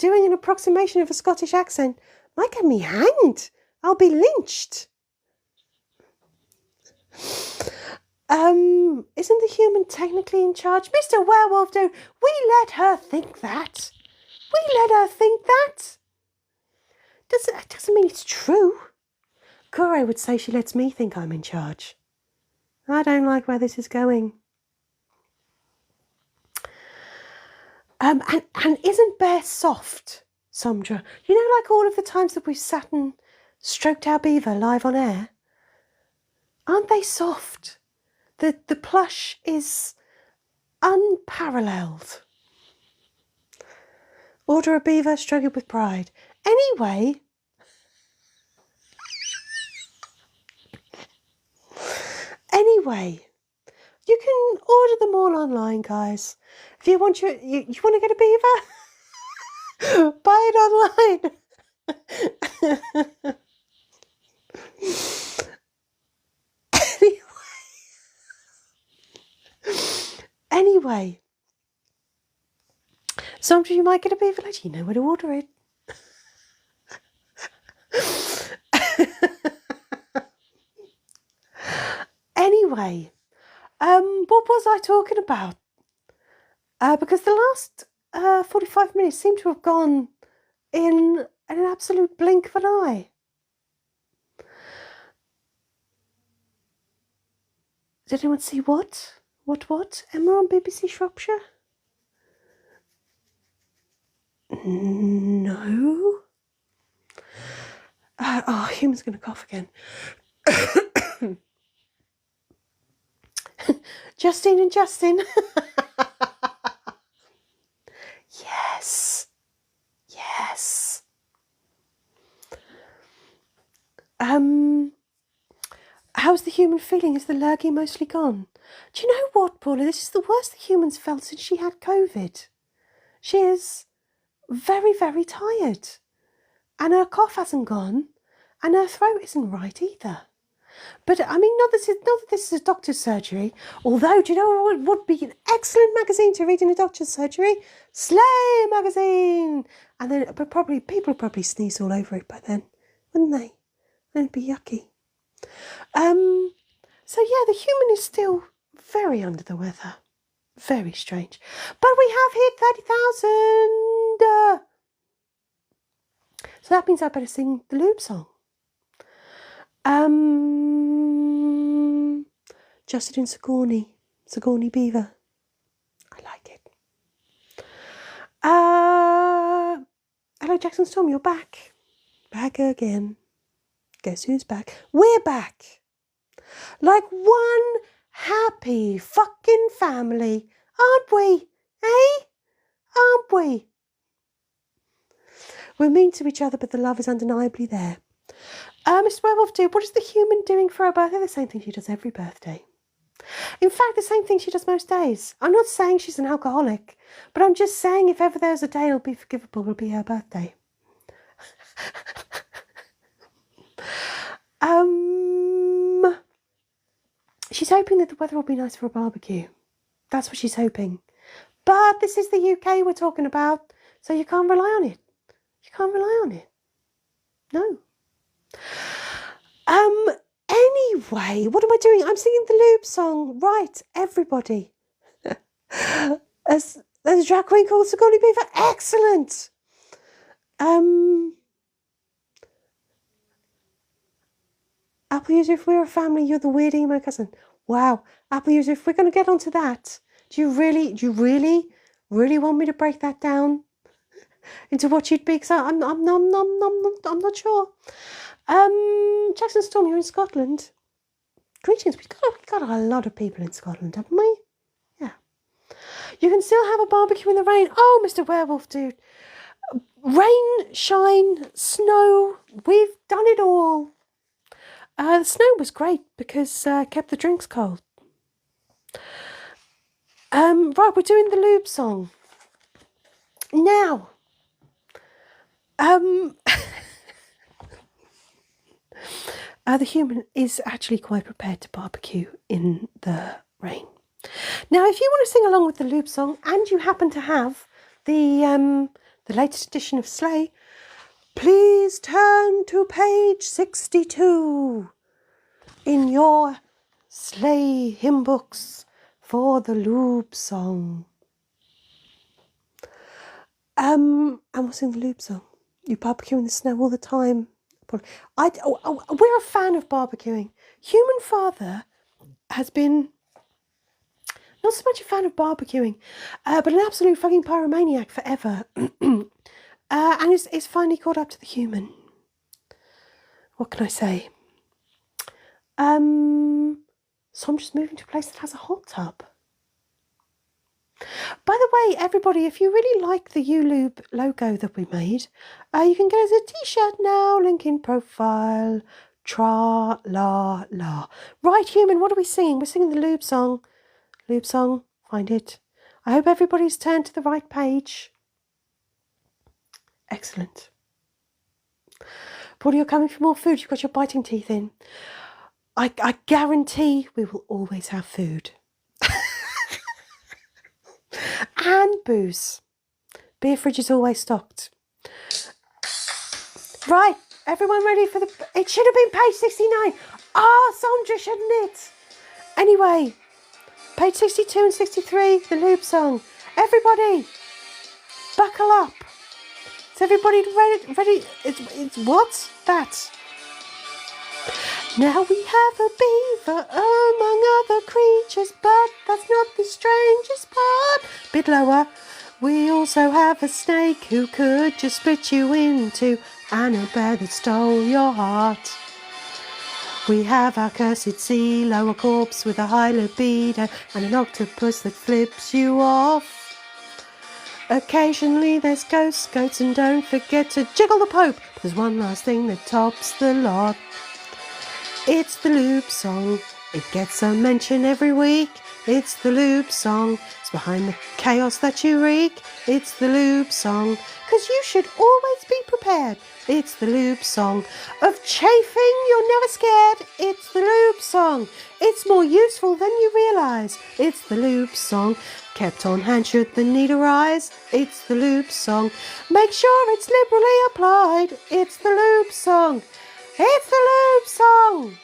an approximation of a Scottish accent might get me hanged. I'll be lynched. Isn't the human technically in charge? Mr. Werewolf, we let her think that. It doesn't mean it's true. Kure would say she lets me think I'm in charge. I don't like where this is going. And isn't Bear soft, Sandra? Like all of the times that we've sat and stroked our beaver live on air? Aren't they soft? The plush is unparalleled. Order a beaver, stroke it with pride. Anyway, you can order them all online, guys. If you want you want to get a beaver, buy it online. Anyway, Sandra, you might get a beaver later. You know where to order it. Anyway, what was I talking about? Because the last 45 minutes seem to have gone in an absolute blink of an eye. Did anyone see what? What? Emma on BBC Shropshire? No. Human's going to cough again. Justine and Justin. Yes. How's the human feeling? Is the lurgy mostly gone? Do you know what, Paula? This is the worst the human's felt since she had COVID. She is very, very tired. And her cough hasn't gone. And her throat isn't right either. But, not that this is a doctor's surgery. Although, do you know what would be an excellent magazine to read in a doctor's surgery? Slay magazine! And then, but people would probably sneeze all over it by then, wouldn't they? Then it'd be yucky. So yeah, the human is still very under the weather. Very strange. But we have hit 30,000! So that means I better sing the lube song. Justin and Sigourney Beaver. I like it. Hello, Jackson Storm, you're back. Back again. Guess who's back? We're back. Like one happy fucking family, aren't we? Eh? Aren't we? We're mean to each other, but the love is undeniably there. Mr. Werewolf, what is the human doing for her birthday? The same thing she does every birthday. In fact, the same thing she does most days. I'm not saying she's an alcoholic, but I'm just saying if ever there's a day it'll be forgivable, it'll be her birthday. She's hoping that the weather will be nice for a barbecue. That's what she's hoping. But this is the UK we're talking about, so you can't rely on it. No. Anyway, what am I doing? I'm singing the lube song. Right, everybody. As a drag queen called Sigourney Beaver. Excellent. Apple user, if we're a family, you're the weird emo cousin. Wow. Apple user, if we're going to get onto that, do you really want me to break that down into what you'd be? Because I'm not sure. Jackson Storm, you're in Scotland. Greetings. We've got a lot of people in Scotland, haven't we? Yeah. You can still have a barbecue in the rain. Oh, Mr. Werewolf, dude. Rain, shine, snow. We've done it all. The snow was great because it kept the drinks cold. Right, we're doing the lube song. Now, the human is actually quite prepared to barbecue in the rain. Now, if you want to sing along with the lube song and you happen to have the latest edition of Slay, please turn to page 62 in your Slay hymn books for the lube song. And we'll sing the lube song. You barbecue in the snow all the time. We're a fan of barbecuing. Human Father has been not so much a fan of barbecuing, but an absolute fucking pyromaniac forever. And is finally caught up to the human. What can I say? So I'm just moving to a place that has a hot tub. By the way, everybody, if you really like the ULube logo that we made, you can get us a t-shirt now, link in profile, tra-la-la. Right, human, what are we singing? We're singing the lube song. Lube song, find it. I hope everybody's turned to the right page. Excellent. Paul, you're coming for more food. You've got your biting teeth in. I guarantee we will always have food. And booze. Beer fridge is always stocked. Right, everyone ready for the... It should have been page 69. Oh, Sandra, shouldn't it? Anyway, page 62 and 63, the lube song. Everybody, buckle up. Is everybody ready? It's what? That. Now we have a beaver among other creatures, but that's not the strangest part. Bit lower. We also have a snake who could just split you in two, and a bear that stole your heart. We have our cursed sea lower corpse with a high libido, and an octopus that flips you off. Occasionally there's ghosts, goats, and don't forget to jiggle the Pope. There's one last thing that tops the lot. It's the lube song. It gets a mention every week. It's the lube song. It's behind the chaos that you wreak. It's the lube song. 'Cause you should always be prepared. It's the lube song. Of chafing, you're never scared. It's the lube song. It's more useful than you realise. It's the lube song. Kept on hand should the need arise. It's the lube song. Make sure it's liberally applied. It's the lube song. It's the lube song.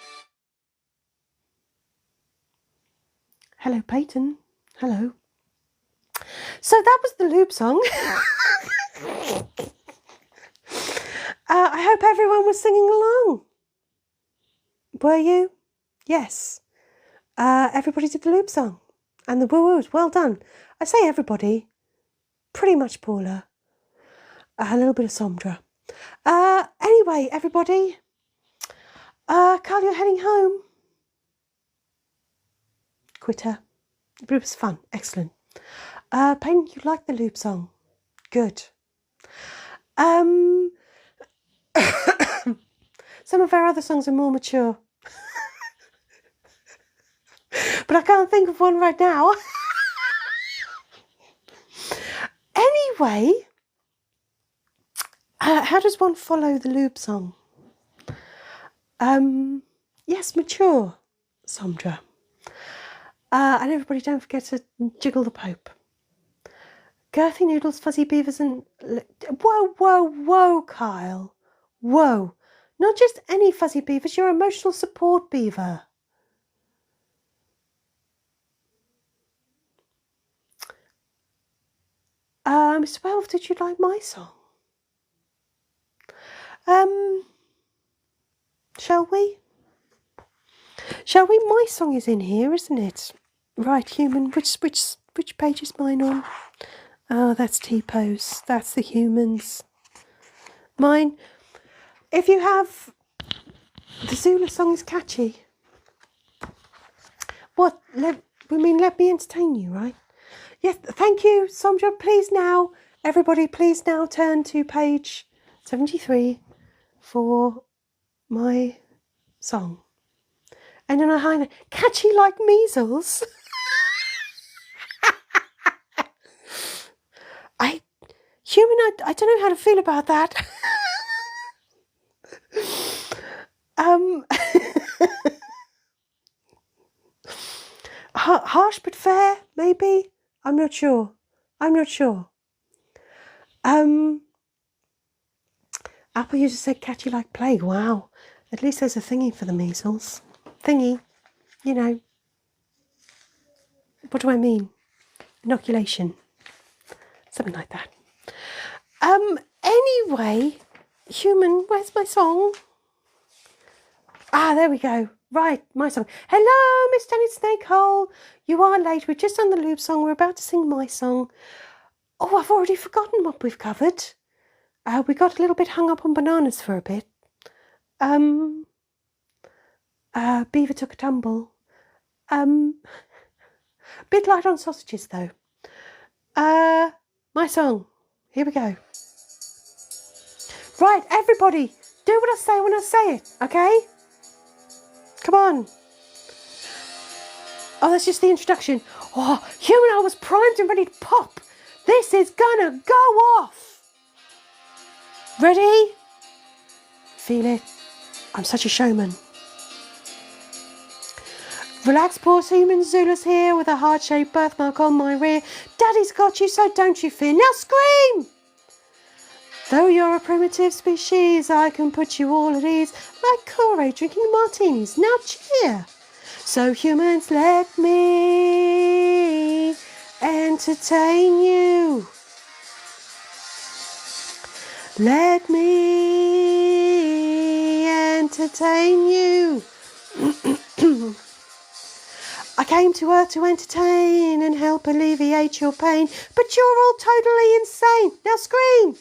Hello, Peyton. Hello. So that was the lube song. I hope everyone was singing along. Were you? Yes. Everybody did the lube song. And the woo-woos. Well done. I say everybody. Pretty much Paula. A little bit of Sondra. Anyway, everybody. Carl, you're heading home. Quitter. But it was fun. Excellent. Payne, you like the lube song? Good. Some of our other songs are more mature. But I can't think of one right now. Anyway, how does one follow the lube song? Yes, mature, Sondra. And everybody don't forget to jiggle the Pope. Girthy noodles, fuzzy beavers and... Whoa, Kyle. Whoa. Not just any fuzzy beavers, your emotional support beaver. Mr. Welf, did you like my song? Shall we? Shall we? My song is in here, isn't it? Right, human. Which page is mine on? Oh, that's T-pose. That's the humans. Mine. If you have the Zoola song is catchy. What? Let me entertain you, right? Yes. Thank you, Sondra. Please now, everybody, please now turn to page 73 for my song. And then I highlight catchy like measles. I don't know how to feel about that. Harsh but fair, maybe. I'm not sure. Apple user said catchy like plague. Wow. At least there's a thingy for the measles. Thingy. You know. What do I mean? Inoculation. Something like that. Anyway, human, where's my song? Ah, there we go. Right, my song. Hello, Miss Danny Snakehole. You are late. We've just done the loop song. We're about to sing my song. Oh, I've already forgotten what we've covered. We got a little bit hung up on bananas for a bit. Beaver took a tumble. Bit light on sausages though. My song. Here we go. Right, everybody, do what I say when I say it, okay? Come on. Oh, that's just the introduction. Oh, human, I was primed and ready to pop. This is gonna go off. Ready? Feel it. I'm such a showman. Relax, poor human. Zoola's here with a heart-shaped birthmark on my rear. Daddy's got you, so don't you fear. Now scream! Though you're a primitive species, I can put you all at ease, like Kool-Aid drinking martinis. Now cheer! So humans, let me entertain you. Let me entertain you. I came to Earth to entertain and help alleviate your pain, but you're all totally insane. Now scream!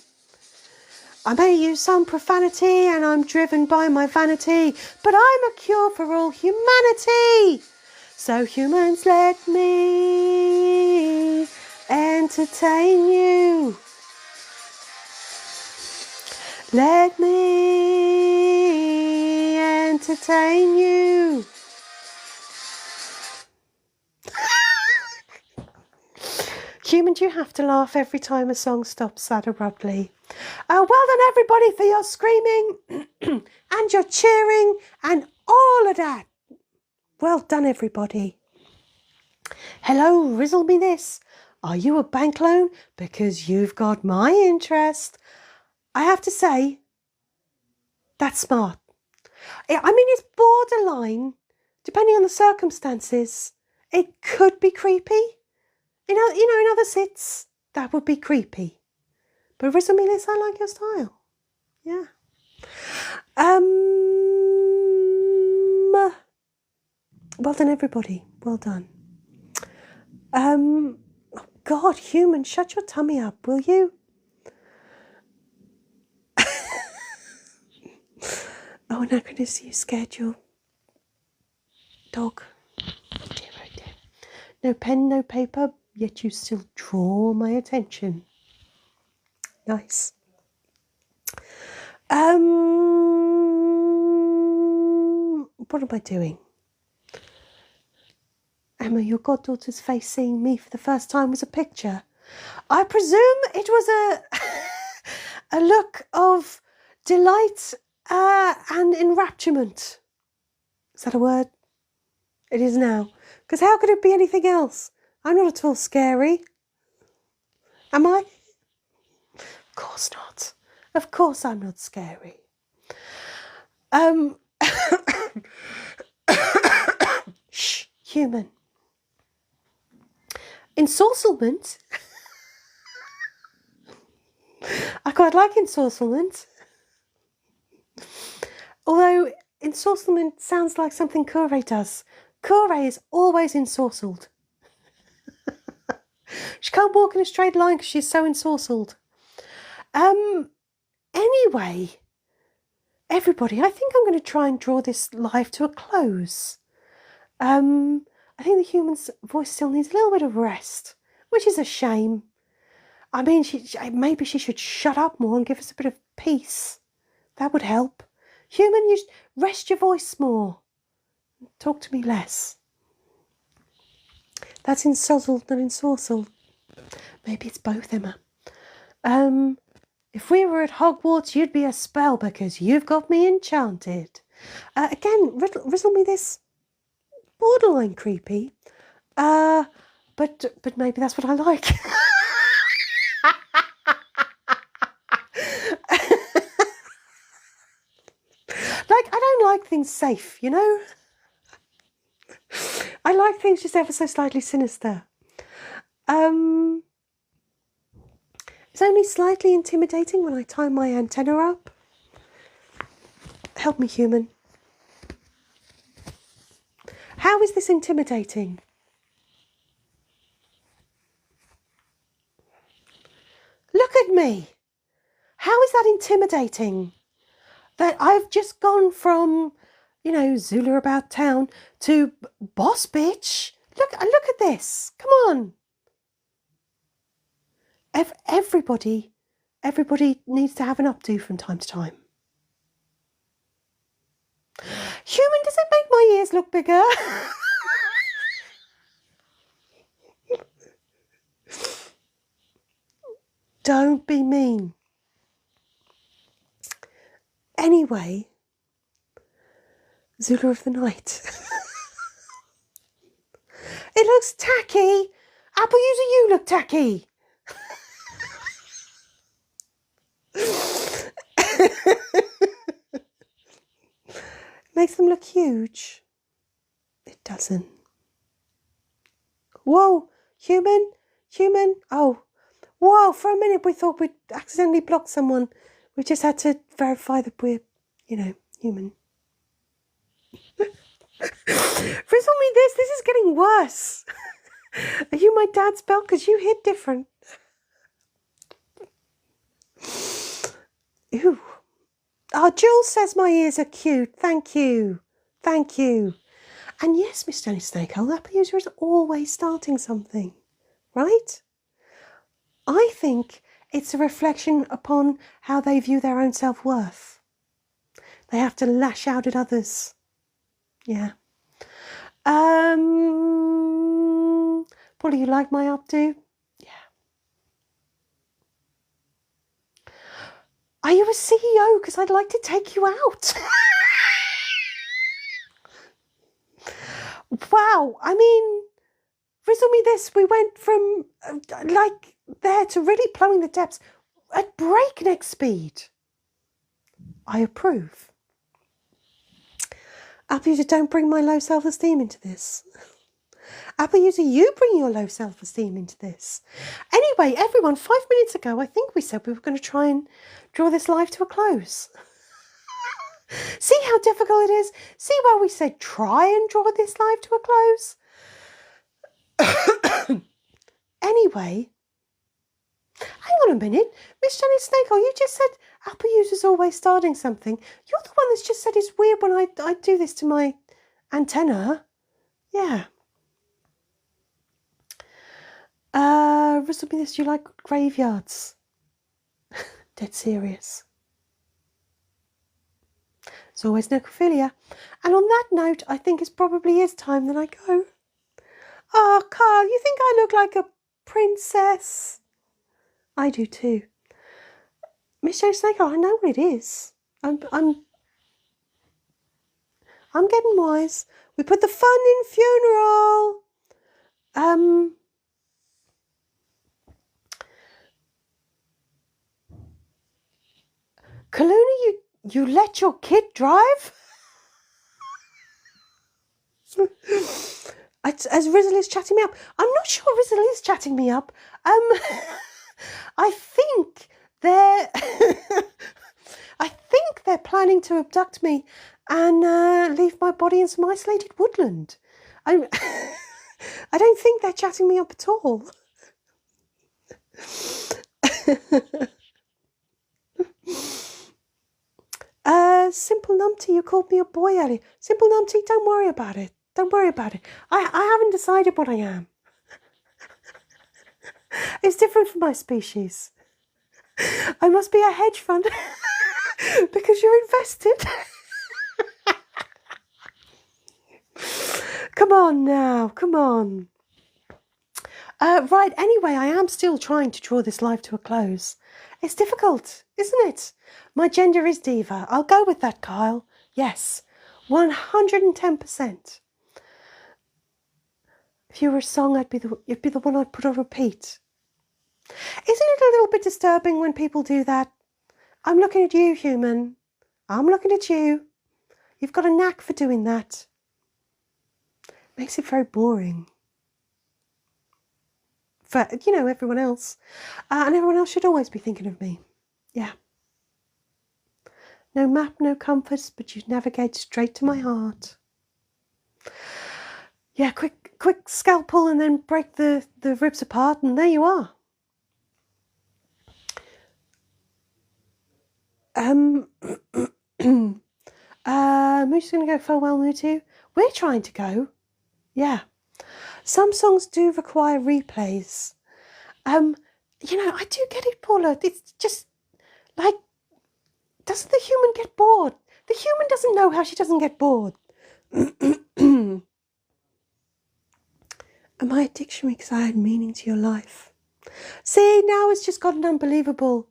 I may use some profanity and I'm driven by my vanity, but I'm a cure for all humanity. So humans, let me entertain you. Let me entertain you. Human, do you have to laugh every time a song stops that abruptly? Well done, everybody, for your screaming and your cheering and all of that. Well done, everybody. Hello, rizzle me this. Are you a bank loan? Because you've got my interest. I have to say, that's smart. I mean, it's borderline, depending on the circumstances. It could be creepy. In other sits, that would be creepy. But rizzle me this, I like your style. Yeah. Well done, everybody. Well done. Oh God, human, shut your tummy up, will you? Oh, anachronism, you scared your dog. Oh dear, oh dear. No pen, no paper, yet you still draw my attention. Nice. What am I doing? Emma, your goddaughter's face seeing me for the first time was a picture. I presume it was a look of delight and enrapturement. Is that a word? It is now. Because how could it be anything else? I'm not at all scary. Am I? Of course not. Of course I'm not scary. Shh, human. Ensorcelment. I quite like ensorcelment. Although ensorcelment sounds like something Cure does. Cure is always ensorcelled. She can't walk in a straight line because she's so ensorcelled. Anyway, everybody, I think I'm going to try and draw this live to a close. I think the human's voice still needs a little bit of rest, which is a shame. I mean, maybe she should shut up more and give us a bit of peace. That would help. Human, you rest your voice more. Talk to me less. That's insozzled, not ensorcelled. Maybe it's both, Emma. If we were at Hogwarts, you'd be a spell because you've got me enchanted. Again, riddle me this. Borderline creepy. But maybe that's what I like. Like, I don't like things safe, you know? I like things just ever so slightly sinister. It's only slightly intimidating when I tie my antenna up. Help me, human. How is this intimidating? Look at me. How is that intimidating? That I've just gone from, you know, Zoola about town to boss bitch. Look at this. Come on. Everybody needs to have an updo from time to time. Human, does it make my ears look bigger? Don't be mean. Anyway, Zoola of the night. It looks tacky. Apple user, you look tacky. Makes them look huge. It doesn't. Whoa, human. Oh, whoa, for a minute we thought we'd accidentally blocked someone. We just had to verify that we're, you know, human. Rizzle me this is getting worse. Are you my dad's belt? Because you hit different. Ew. Oh, Jules says my ears are cute. Thank you. Thank you. And yes, Miss Jenny Snakehold, Apple user is always starting something, right? I think it's a reflection upon how they view their own self-worth. They have to lash out at others. Yeah. Paul, you like my updo? Yeah. Are you a CEO? Because I'd like to take you out. Wow. I mean, rizzle me this. We went from like there to really plowing the depths at breakneck speed. I approve. Apple user, don't bring my low self-esteem into this. Apple user, you bring your low self-esteem into this. Anyway, everyone, 5 minutes ago, I think we said we were going to try and draw this live to a close. See how difficult it is? See where we said try and draw this live to a close? Anyway, hang on a minute. Miss Jenny Snakehole, you just said Apple user's always starting something. You're the one that's just said it's weird when I do this to my antenna. Yeah. Rizzle me this, you like graveyards? Dead serious. It's always necrophilia. And on that note, I think it probably is time that I go. Oh, Carl, you think I look like a princess? I do too. Miss Joe Snake, I know what it is. I'm getting wise. We put the fun in funeral. Kaluna, You let your kid drive? As Rizzle is chatting me up. I'm not sure Rizzle is chatting me up. I think they're I think they're planning to abduct me and leave my body in some isolated woodland. I don't think they're chatting me up at all. Simple Numpty, you called me a boy earlier. Simple Numpty, don't worry about it. Don't worry about it. I haven't decided what I am. It's different from my species. I must be a hedge fund because you're invested. Come on now, come on. Right, anyway, I am still trying to draw this live to a close. It's difficult, isn't it? My gender is diva. I'll go with that, Kyle. Yes, 110%. If you were a song, you'd be the one I'd put on repeat. Isn't it a little bit disturbing when people do that? I'm looking at you, human. I'm looking at you. You've got a knack for doing that. Makes it very boring. For, you know, everyone else. And everyone else should always be thinking of me. Yeah. No map, no compass, but you navigate straight to my heart. Yeah, quick scalpel and then break the ribs apart and there you are. Moo's going to go farewell, Mutu. We're trying to go. Yeah. Some songs do require replays. You know, I do get it, Paula. It's just like, doesn't the human get bored? The human doesn't know how she doesn't get bored. Am I a dictionary because I had meaning to your life? See, now it's just gotten unbelievable.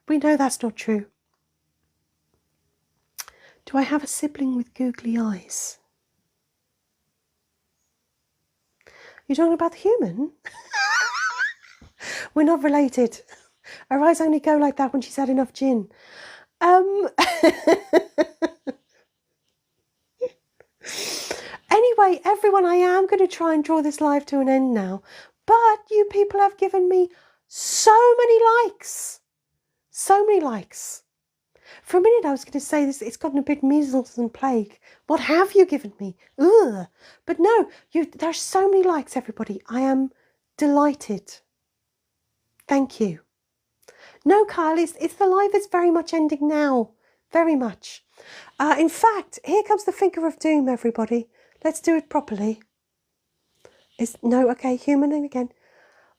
We know that's not true. Do I have a sibling with googly eyes? You're talking about the human? We're not related. Her eyes only go like that when she's had enough gin. Anyway, everyone, I am going to try and draw this live to an end now. But you people have given me so many likes. So many likes. For a minute, I was going to say this. It's gotten a bit measles and plague. What have you given me? Ugh. But no, there's so many likes, everybody. I am delighted. Thank you. No, Kyle, it's the live is very much ending now. Very much. In fact, here comes the finger of doom, everybody. Let's do it properly. No, okay, human again.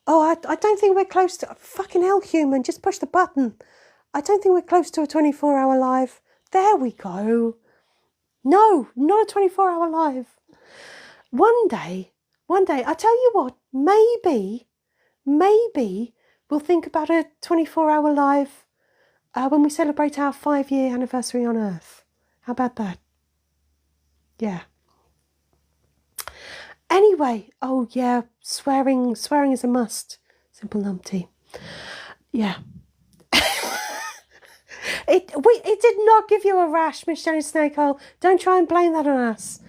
Oh, I don't think we're close to... Fucking hell, human, just push the button. I don't think we're close to a 24-hour live. There we go. No, not a 24-hour live. One day, I tell you what, maybe we'll think about a 24-hour live when we celebrate our 5-year anniversary on Earth. How about that? Yeah. Anyway, oh yeah, swearing is a must. Simple Numpty. Yeah. It did not give you a rash, Miss Jenny Snakehole. Don't try and blame that on us.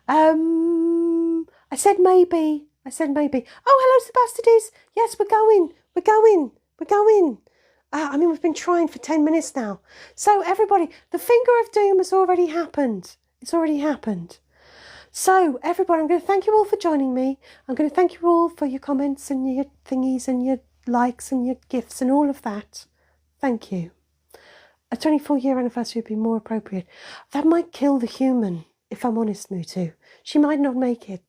I said maybe. Oh, hello, Sebastides. Yes, we're going. I mean, we've been trying for 10 minutes now. So, everybody, the finger of doom has already happened. It's already happened. So, everybody, I'm going to thank you all for joining me. I'm going to thank you all for your comments and your thingies and your likes and your gifts and all of that. Thank you. A 24-year anniversary would be more appropriate. That might kill the human, if I'm honest, Mutu. She might not make it.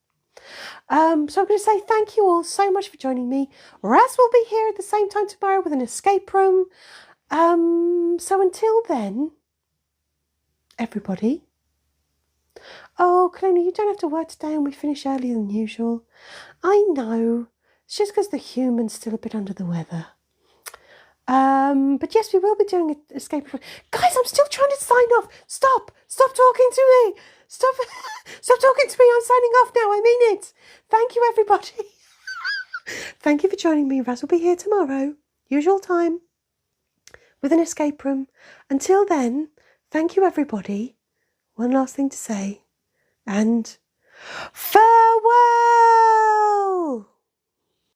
So I'm going to say thank you all so much for joining me. Raz will be here at the same time tomorrow with an escape room. So until then, everybody. Oh, Kalina, you don't have to work today and we finish earlier than usual. I know. It's just because the human's still a bit under the weather. But yes, we will be doing an escape room. Guys, I'm still trying to sign off. Stop talking to me. Stop talking to me. I'm signing off now. I mean it. Thank you, everybody. Thank you for joining me. Raz will be here tomorrow, usual time, with an escape room. Until then, thank you, everybody. One last thing to say. And